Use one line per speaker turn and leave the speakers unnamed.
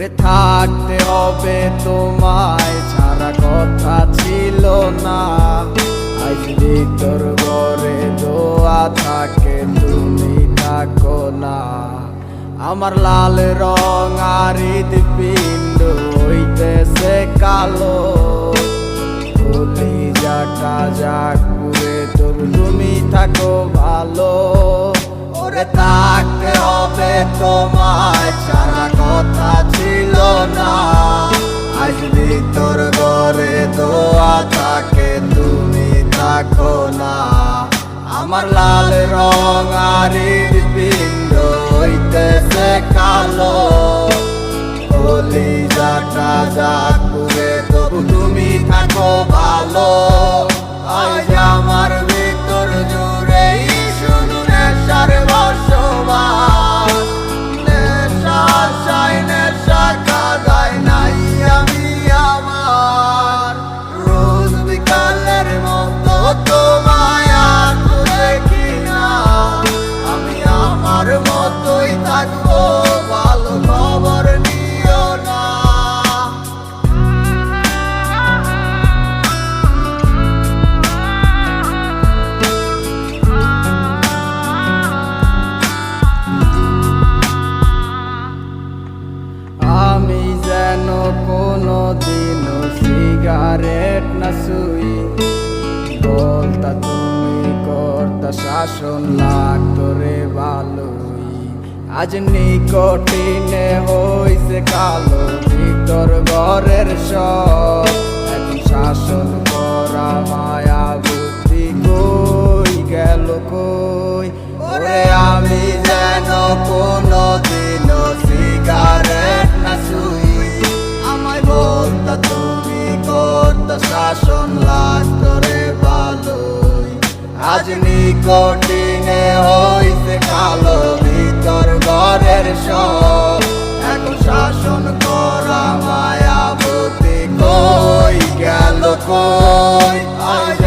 ওরে থাকতে হবে তোমায় ছাড়া কথা ছিল না। আজ ভিতর ঘরে দোয়া থাকে তুমি থাকো না। আমার লাল রং আর হৃদপিণ্ড হইতেছে কালো, কলিজাটা যাক পুরে তবু তুমি থাকো ভালো। ওরে থাকতে হবে তোমায় ছাড়া কথা ছিল না। আজ ভিতর ঘরে দোয়া থাকে তুমি থাকো না। আমার লাল রং আর হৃদপিণ্ড হইতেছে কালো, কলিজাটা যাক পুরে তবু তুমি থাকো ভালো। আজ আমার ভিতর জুড়ে শুধু নেশার বসবাস, নেশা আশায় নেশা কাদায় নাই আমি আমার। রোজ বিকালের মতো তোমায় আর তো দেখি না, আমি আমার মতোই থাকবো, ভালো খবর নিও না। আমি যেন কোনো দিনও সিগারেট না শুই, বলতা তুমি করতা শাসন লাগতো রে ভালোই। আজ নিকটিনে হইছে কালো ভিতর ঘরের সব, এখন শাসন করা মায়া বুদ্ধি কই গেল কই। ওরে আমি যেন কোনো দিনও সিগারেট না শুই, আমায় বলতা তুমি করতা শাসন লাগতো রে ভালোই। আজ নিকটিনে হইছে কালো ভিতর ঘরের সব, এখন শাসন করা মায়া বুদ্ধি কই গেল কই। আজ